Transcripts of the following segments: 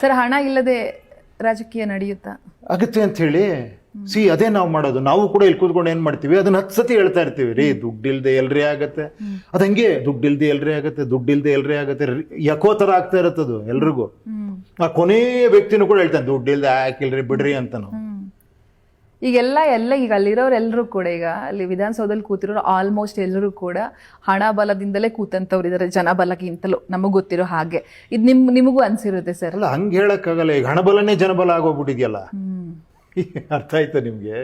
Sir, ಹಣ ಇಲ್ಲದೆ ರಾಜಕೀಯ ನಡೆಯುತ್ತಾ? ಆಗುತ್ತೆ ಅಂತ ಹೇಳಿ ಅದೇ ನಾವು ಮಾಡೋದು. ನಾವು ಕೂಡ ಇಲ್ಲಿ ಕೂತ್ಕೊಂಡು ಏನ್ ಮಾಡ್ತೀವಿ, ಅದನ್ನ 10 ಸತಿ ಹೇಳ್ತಾ ಇರ್ತೀವಿ ರೀ, ದುಡ್ಡಿಲ್ದೆ ಎಲ್ರಿ ಆಗತ್ತೆ, ಅದಂಗೆ ದುಡ್ಡಿಲ್ದೆ ಎಲ್ರಿ ಆಗತ್ತೆ, ದುಡ್ಡಿಲ್ದೆ ಎಲ್ರಿ ಆಗತ್ತೆ, ಯಾಕೋ ತರ ಆಗ್ತಾ ಇರತ್ತದು ಎಲ್ರಿಗೂ. ಆ ಕೊನೆಯ ವ್ಯಕ್ತಿನೂ ಕೂಡ ಹೇಳ್ತಾನೆ ದುಡ್ಡಿಲ್ದೆ ಹಾಕಿಲ್ರಿ ಬಿಡ್ರಿ ಅಂತ. ನಾವು ಈಗೆಲ್ಲ ಈಗ ಅಲ್ಲಿರೋರೆಲ್ಲರೂ ಕೂಡ, ಈಗ ಅಲ್ಲಿ ವಿಧಾನಸೌಧದಲ್ಲಿ ಕೂತಿರೋರು ಆಲ್ಮೋಸ್ಟ್ ಎಲ್ಲರೂ ಕೂಡ ಹಣ ಬಲದಿಂದಲೇ ಕೂತಂತವ್ರು ಇದಾರೆ, ಜನಬಲಕ್ಕಿಂತಲೂ, ನಮಗ್ ಗೊತ್ತಿರೋ ಹಾಗೆ. ಇದು ನಿಮಗೂ ಅನ್ಸಿರುತ್ತೆ ಸರ್? ಅಲ್ಲ, ಹಂಗೆ ಹೇಳಕ್ಕಾಗಲ್ಲ. ಈಗ ಹಣಬಲನೇ ಜನಬಲ ಆಗೋಗ್ಬಿಟ್ಟಿದ್ಯಲ್ಲ. ಅರ್ಥ ಆಯ್ತಾ ನಿಮ್ಗೆ?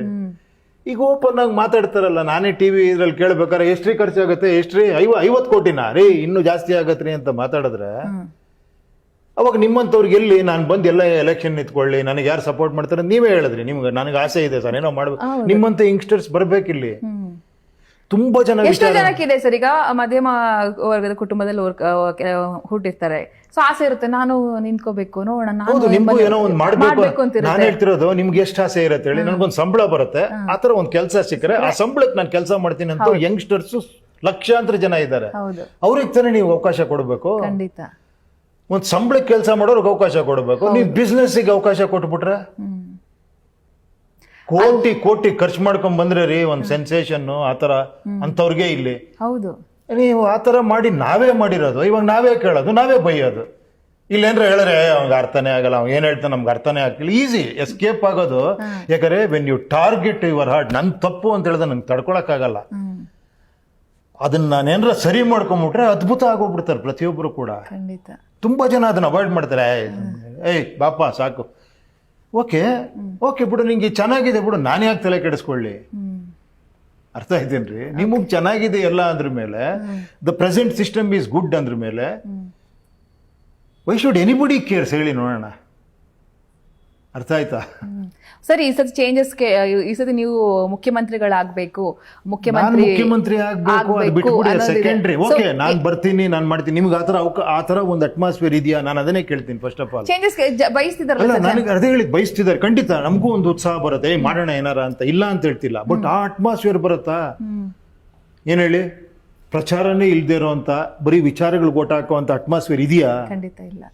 ಈಗ ಓಪನ್ ಆಗಿ ಮಾತಾಡ್ತಾರಲ್ಲ, ನಾನೇ ಟಿವಿ ಇದ್ರಲ್ಲಿ ಕೇಳ್ಬೇಕಾರೆ ಎಷ್ಟ್ರಿ ಖರ್ಚಾಗತ್ತೆ, ಎಷ್ಟ್ರಿ 50 ಕೋಟಿನಾ ರೀ, ಇನ್ನೂ ಜಾಸ್ತಿ ಆಗತ್ರಿ ಅಂತ ಮಾತಾಡಿದ್ರೆ ಅವಾಗ ನಿಮ್ಮಂತವ್ರಿಗೆ ಎಲ್ಲಿ ನಾನು ಬಂದು ಎಲ್ಲ ಎಲೆಕ್ಷನ್ ನಿಂತ್ಕೊಳ್ಳಿ, ನನಗೆ ಯಾರು ಸಪೋರ್ಟ್ ಮಾಡ್ತಾರೆ ನೀವೇ ಹೇಳಿದ್ರಿ. ನಿಮ್ಗೆ ನನಗೆ ಆಸೆ ಇದೆ ಸರ್, ಏನೋ ಮಾಡ್ಬೇಕು, ನಿಮ್ಮಂತ ಯಂಗ್ಸ್ಟರ್ಸ್ ಬರ್ಬೇಕಿಲ್ಲಿ. ತುಂಬಾ ಜನ ಎಷ್ಟೋ ಜನಕ್ಕಿದೆ ಸರ್, ಈಗ ಮಧ್ಯಮ ವರ್ಗದ ಕುಟುಂಬದಲ್ಲಿ ಹುಟ್ಟಿರ್ತಾರೆ, ಸೊ ಆಸೆ ಇರುತ್ತೆ ನಾನು ನಿಂತ್ಕೋಬೇಕು, ನೋಡೋಣ, ಹೌದು, ನಿಮ್ಗೂ ಏನೋ ಒಂದು ಮಾಡ್ಬೇಕು ಅಂತ. ನಾನು ಹೇಳ್ತಿರೋದು ನಿಮ್ಗೆ ಎಷ್ಟು ಆಸೆ ಇರುತ್ತೆ ಹೇಳಿ, ನನಗೊಂದು ಸಂಬಳ ಬರುತ್ತೆ, ಆತರ ಒಂದು ಕೆಲಸ ಸಿಕ್ಕರೆ ಆ ಸಂಬಳಕ್ಕೆ ನಾನು ಕೆಲಸ ಮಾಡ್ತೀನಿ ಅಂತ ಯಂಗ್ಸ್ಟರ್ಸ್ ಲಕ್ಷಾಂತರ ಜನ ಇದ್ದಾರೆ. ಅವ್ರಿಗೆ ತಾನೇ ನೀವು ಅವಕಾಶ ಕೊಡಬೇಕು. ಖಂಡಿತ. ಒಂದು ಸಂಬಳಕ್ಕೆ ಕೆಲಸ ಮಾಡೋರ್ಗೆ ಅವಕಾಶ ಕೊಡಬೇಕು. ನೀವು ಬಿಸ್ನೆಸ್ಸಿಗೆ ಅವಕಾಶ ಕೊಟ್ಬಿಟ್ರೆ ಕೋಟಿ ಕೋಟಿ ಖರ್ಚು ಮಾಡ್ಕೊಂಡ್ ಬಂದ್ರೆ ರೀ ಒಂದು ಸೆನ್ಸೇಷನ್ ಆತರ ಅಂತವ್ರಿಗೆ ಇಲ್ಲಿ. ಹೌದು, ನೀವು ಆತರ ಮಾಡಿ ನಾವೇ ಮಾಡಿರೋದು, ಇವಾಗ ನಾವೇ ಕೇಳೋದು, ನಾವೇ ಬೈಯೋದು. ಇಲ್ಲೇನ್ರ ಹೇಳಿದ್ರೆ ಅವ್ನಿಗೆ ಅರ್ಥನೇ ಆಗಲ್ಲ, ಅವ್ನು ಏನ್ ಹೇಳ್ತಾನೆ ನಮ್ಗೆ ಅರ್ಥನೇ ಆಗ್ತಿಲ್ಲ, ಈಸಿ ಎಸ್ಕೇಪ್ ಆಗೋದು. ಯಾಕಂದ್ರೆ when you target your heart, ನನ್ ತಪ್ಪು ಅಂತ ಹೇಳಿದ್ರೆ ನಂಗೆ ತಡ್ಕೊಳಕ್ ಆಗಲ್ಲ. ಅದನ್ನ ನಾನೇನ್ರ ಸರಿ ಮಾಡ್ಕೊಂಬಿಟ್ರೆ ಅದ್ಭುತ ಆಗೋಗ್ಬಿಡ್ತಾರೆ ಪ್ರತಿಯೊಬ್ರು ಕೂಡ. ಖಂಡಿತ. ತುಂಬಾ ಜನ ಅದನ್ನ ಅವಾಯ್ಡ್ ಮಾಡ್ತಾರೆ. ಏಯ್ ಬಾಪ ಸಾಕು, ಓಕೆ ಬಿಡು, ನಿಂಗೆ ಚೆನ್ನಾಗಿದೆ ಬಿಡು, ನಾನು ಯಾಕೆ ತಲೆ ಕೆಡಿಸ್ಕೊಳ್ಳಿ. ಅರ್ಥ ಆಯ್ತೇನ್ರಿ? ನಿಮಗ್ ಚೆನ್ನಾಗಿದೆ ಎಲ್ಲ ಅಂದ್ರ ಮೇಲೆ, the present system is good ಅಂದ್ರ ಮೇಲೆ, ವೈ ಶುಡ್ ಎನಿಬಡಿ ಕೇರ್ಸ್ ಹೇಳಿ ನೋಡೋಣ. ಅರ್ಥ ಆಯ್ತಾ? ಸರಿ, ಈ ಸತಿ ಚೇಂಜಸ್ಗೆ, ಈ ಸತಿ ನೀವು ಮುಖ್ಯಮಂತ್ರಿಗಳಾಗಬೇಕು, ಮುಖ್ಯಮಂತ್ರಿ ಆಗ್ಬೇಕು, ಅದು ಬಿಟ್ಬಿಡಿ, ಸೆಕೆಂಡ್ರಿ. ಓಕೆ, ನಾನ್ ಬರ್ತೀನಿ, ನಾನ್ ಮಾಡ್ತೀನಿ. ನಿಮ್ಗೆ ಆತರ ಒಂದು ಅಟ್ಮಾಸ್ಫಿಯರ್ ಇದೆಯಾ? ನಾನು ಅದನ್ನೇ ಕೇಳ್ತೀನಿ ಫಸ್ಟ್ ಆಫ್ ಆಲ್. ಚೇಂಜಸ್ ಬಯಸ್ತಿದಾರಲ್ಲ? ಅಲ್ಲ, ನನಗೆ ಅದೇ ಹೇಳಿ ಬಯಸ್ತಿದ್ದಾರೆ, ಖಂಡಿತ. ನಮಗೂ ಒಂದು ಉತ್ಸಾಹ ಬರುತ್ತೆ, ಮಾಡೋಣ ಏನಾರ ಅಂತ, ಇಲ್ಲ ಅಂತ ಹೇಳ್ತಿಲ್ಲ. ಬಟ್ ಆ ಅಟ್ಮಾಸ್ಫಿಯರ್ ಬರುತ್ತಾ? ಏನ್ ಹೇಳಿ, ಪ್ರಚಾರನೇ ಇಲ್ದೇ ಇರೋಂತ, ಬರೀ ವಿಚಾರಗಳು ಓಟ್ ಹಾಕುವಂತ ಅಟ್ಮಾಸ್ಫಿಯರ್ ಇದೆಯಾ? ಖಂಡಿತ ಇಲ್ಲ.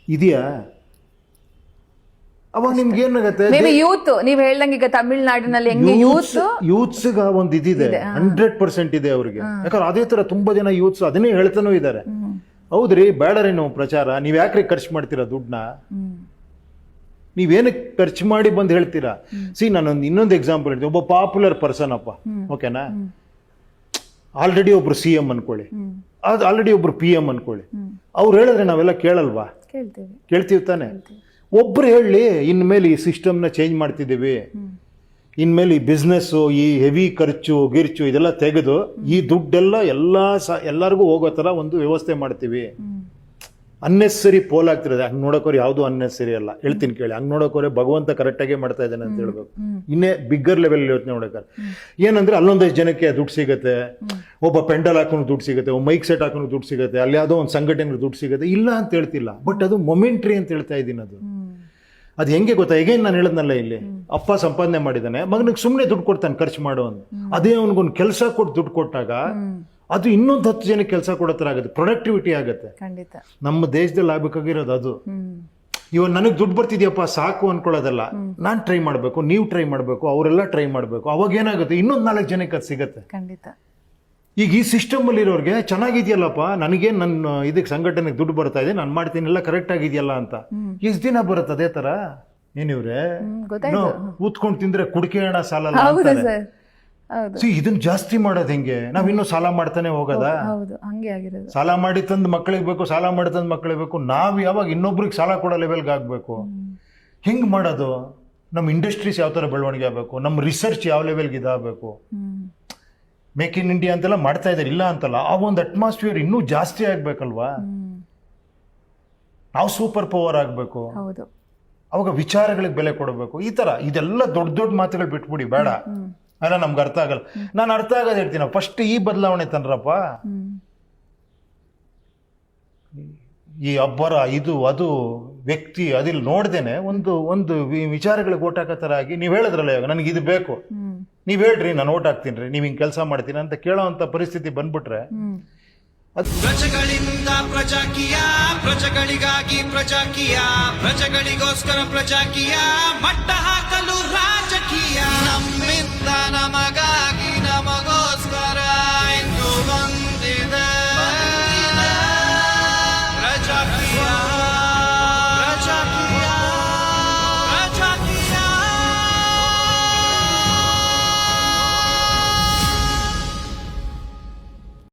ಇದೆಯಾ? ಅವಾಗ ನಿಮ್ಗೆ ಏನಾಗತ್ತೆ, ಯೂತ್, ನೀವ್ ಹೇಳ್ದಂಗೆ ಈಗ ತಮಿಳ್ನಾಡಿನಲ್ಲಿ ಹೆಂಗೆ ಯೂತ್ಸ್ ಒಂದು ಇದಿದೆ, 100% ಇದೆ ಅವ್ರಿಗೆ. ಯಾಕಂದ್ರೆ ಅದೇ ತರ ತುಂಬಾ ಜನ ಯೂತ್ಸ್ ಅದನ್ನೇ ಹೇಳ್ತಾನೂ ಇದಾರೆ. ಹೌದ್ರಿ, ಬೇಡರಿ ನಾವು ಪ್ರಚಾರ, ನೀವ್ ಯಾಕ್ರಿ ಖರ್ಚು ಮಾಡ್ತೀರಾ ದುಡ್ಡನ್ನ? ನೀವೇನಕ್ಕೆ ಖರ್ಚು ಮಾಡಿ ಬಂದು ಹೇಳ್ತೀರಾ? ನಾನೊಂದು ಇನ್ನೊಂದು ಎಕ್ಸಾಂಪಲ್ ಹೇಳ್ತೀನಿ. ಒಬ್ಬ ಪಾಪ್ಯುಲರ್ ಪರ್ಸನ್ ಅಪ್ಪ, ಓಕೆನಾ, ಆಲ್ರೆಡಿ ಒಬ್ರು CM ಅನ್ಕೊಳ್ಳಿ, ಆಲ್ರೆಡಿ ಒಬ್ರು PM ಅನ್ಕೊಳ್ಳಿ, ಅವ್ರು ಹೇಳಿದ್ರೆ ನಾವೆಲ್ಲ ಕೇಳಲ್ವಾ? ಕೇಳ್ತೀವಿ ತಾನೆ. ಒಬ್ರು ಹೇಳಿ, ಇನ್ಮೇಲೆ ಈ ಸಿಸ್ಟಮ್ನ ಚೇಂಜ್ ಮಾಡ್ತಿದ್ದೀವಿ, ಇನ್ಮೇಲೆ ಈ ಬಿಸ್ನೆಸ್ಸು, ಈ ಹೆವಿ ಖರ್ಚು ಗಿರ್ಚು ಇದೆಲ್ಲ ತೆಗೆದು ಈ ದುಡ್ಡೆಲ್ಲ ಎಲ್ಲರಿಗೂ ಹೋಗೋ ಥರ ಒಂದು ವ್ಯವಸ್ಥೆ ಮಾಡ್ತೀವಿ. ಅನ್ನೆಸರಿ ಪೋಲ್ ಆಗ್ತಿರೋದು. ಹಂಗೆ ನೋಡೋಕೋರು ಯಾವುದು ಅನ್ನೆಸರಿ ಅಲ್ಲ, ಹೇಳ್ತೀನಿ ಕೇಳಿ. ಹಂಗೆ ನೋಡೋಕೋರೆ ಭಗವಂತ ಕರೆಕ್ಟಾಗೇ ಮಾಡ್ತಾ ಇದ್ದಾನೆ ಅಂತ ಹೇಳ್ಬೇಕು. ಇನ್ನೇ ಬಿಗ್ಗರ್ ಲೆವೆಲ್ ಯೋಚನೆ ನೋಡೋಕೆ ಏನಂದ್ರೆ, ಅಲ್ಲೊಂದಷ್ಟು ಜನಕ್ಕೆ ದುಡ್ಡು ಸಿಗುತ್ತೆ, ಒಬ್ಬ ಪೆಂಡಲ್ ಹಾಕೊಂಡು ದುಡ್ಡು ಸಿಗುತ್ತೆ, ಒಬ್ಬ ಮೈಕ್ ಸೆಟ್ ಹಾಕೊಂಡು ದುಡ್ಡು ಸಿಗುತ್ತೆ, ಅಲ್ಲಿ ಯಾವುದೋ ಒಂದು ಸಂಘಟನೆಗೆ ದುಡ್ಡು ಸಿಗುತ್ತೆ, ಇಲ್ಲ ಅಂತ ಹೇಳ್ತಿಲ್ಲ. ಬಟ್ ಅದು ಮೊಮೆಂಟ್ರಿ ಅಂತ ಹೇಳ್ತಾ ಇದ್ದೀನಿ. ಅದು ಹೆಂಗೆ ಗೊತ್ತಾ? ಈಗೇನು ನಾನು ಹೇಳಿದ್ನಲ್ಲ, ಇಲ್ಲಿ ಅಪ್ಪ ಸಂಪಾದನೆ ಮಾಡಿದ್ದಾನೆ, ಮಗನಿಗೆ ಸುಮ್ಮನೆ ದುಡ್ಡು ಕೊಡ್ತಾನೆ ಖರ್ಚು ಮಾಡೋ ಅಂತ. ಅದೇ ಅವನಿಗೊಂದು ಕೆಲಸ ಕೊಟ್ಟು ದುಡ್ಡು ಕೊಟ್ಟಾಗ ಅದು ಇನ್ನೊಂದು 10 ಜನಕ್ಕೆ ಕೆಲಸ ಕೊಡೋ ಥರ ಆಗುತ್ತೆ, ಪ್ರೊಡಕ್ಟಿವಿಟಿ ಆಗುತ್ತೆ. ನಮ್ಮ ದೇಶದಲ್ಲಿ ಆಗ್ಬೇಕಾಗಿರೋದು ಅದು. ಇವಾಗ ನನಗೆ ದುಡ್ಡು ಬರ್ತಿದ್ಯಪ್ಪ ಸಾಕು ಅನ್ಕೊಳ್ಳೋದಲ್ಲ, ನಾನು ಟ್ರೈ ಮಾಡಬೇಕು, ನೀವು ಟ್ರೈ ಮಾಡಬೇಕು, ಅವರೆಲ್ಲ ಟ್ರೈ ಮಾಡಬೇಕು. ಅವಾಗ ಏನಾಗುತ್ತೆ, ಇನ್ನೊಂದು 4 ಜನಕ್ಕೆ ಅದು ಸಿಗತ್ತೆ. ಈಗ ಈ ಸಿಸ್ಟಮ್ ಅಲ್ಲಿ ಇರೋರಿಗೆ ಚೆನ್ನಾಗಿದೆಯಲ್ಲಪ್ಪ, ನನಗೆ ನನ್ನ ಇದಕ್ಕೆ ಸಂಘಟನೆಗೆ ದುಡ್ಡು ಬರ್ತಾ ಇದೆ, ನಾನು ಮಾಡ್ತೀನಿ, ಎಲ್ಲ ಕರೆಕ್ಟ್ ಆಗಿದೆಯಲ್ಲ ಅಂತ. ಎಷ್ಟು ದಿನ ಬರುತ್ತೆ ಅದೇ ತರ? ಏನಿವ್ರೆ ಕೂತ್ಕೊಂಡು ತಿಂದ್ರೆ ಕುಡಿಕೆ ಹಣ ಸಾಲಲ್ಲ. ಇದನ್ನ ಜಾಸ್ತಿ ಮಾಡೋದು ಹೆಂಗೆ? ನಾವ್ ಇನ್ನೂ ಸಾಲ ಮಾಡ್ತಾನೆ ಹೋಗೋದ? ಸಾಲ ಮಾಡಿ ತಂದ್ ಮಕ್ಕಳಿಗೆ ಬೇಕು, ಸಾಲ ಮಾಡಿ ತಂದ್ ಮಕ್ಕಳಿಗೆ ಬೇಕು. ನಾವ್ ಯಾವಾಗ ಇನ್ನೊಬ್ರಿಗೆ ಸಾಲ ಕೊಡೋ ಲೆವೆಲ್ಗೆ ಆಗ್ಬೇಕು? ಹೆಂಗ್ ಮಾಡೋದು? ನಮ್ಮ ಇಂಡಸ್ಟ್ರೀಸ್ ಯಾವ ತರ ಬೆಳವಣಿಗೆ ಆಗ್ಬೇಕು, ನಮ್ಮ ರಿಸರ್ಚ್ ಯಾವ ಲೆವೆಲ್ಗೆ ಇದಾಗಬೇಕು. ಮೇಕ್ ಇನ್ ಇಂಡಿಯಾ ಅಂತೆಲ್ಲ ಮಾಡ್ತಾ ಇದ್ದಾರೆ, ಇಲ್ಲ ಅಂತಲ್ಲ. ಆ ಒಂದು ಅಟ್ಮಾಸ್ಫಿಯರ್ ಇನ್ನೂ ಜಾಸ್ತಿ ಆಗ್ಬೇಕಲ್ವಾ? ನಾವು ಸೂಪರ್ ಪವರ್ ಆಗ್ಬೇಕು. ಅವಾಗ ವಿಚಾರಗಳಿಗೆ ಬೆಲೆ ಕೊಡಬೇಕು. ಈ ತರ ಇದೆಲ್ಲ ದೊಡ್ಡ ದೊಡ್ಡ ಮಾತುಗಳು ಬಿಟ್ಬಿಡಿ, ಬೇಡ. ಅಲ್ಲ, ನಮ್ಗೆ ಅರ್ಥ ಆಗಲ್ಲ. ನಾನು ಅರ್ಥ ಆಗೋದು ಹೇಳ್ತೀನಿ. ಫಸ್ಟ್ ಈ ಬದಲಾವಣೆ ತಂದ್ರಪ್ಪ, ಈ ಅಬ್ಬರ, ಇದು ಅದು ವ್ಯಕ್ತಿ ಅದಿಲ್ಲಿ ನೋಡ್ದೇನೆ ಒಂದು ವಿಚಾರಗಳಿಗೆ ಓಟ್ ಹಾಕೋ ಥರ ಆಗಿ, ನೀವು ಹೇಳಿದ್ರಲ್ಲ ಇವಾಗ ನನಗೆ ಇದು ಬೇಕು, ನೀವು ಹೇಳ್ರಿ ನಾನು ಓಟ್ ಹಾಕ್ತೀನಿ ರೀ, ನೀವು ಹಿಂಗೆ ಕೆಲಸ ಮಾಡ್ತೀನಿ ಅಂತ ಕೇಳೋ ಅಂಥ ಪರಿಸ್ಥಿತಿ ಬಂದ್ಬಿಟ್ರೆ ಪ್ರಜೆಗಳಿಂದ ಪ್ರಜಾಕೀಯ, ಪ್ರಜೆಗಳಿಗಾಗಿ ಪ್ರಜಾಕೀಯ, ಪ್ರಜೆಗಳಿಗೋಸ್ಕರ ಪ್ರಜಾಕೀಯ, ಮಟ್ಟ ಹಾಕಲು ರಾಜಕೀಯ, ನಮ್ಮಿಂದ ನಮಗ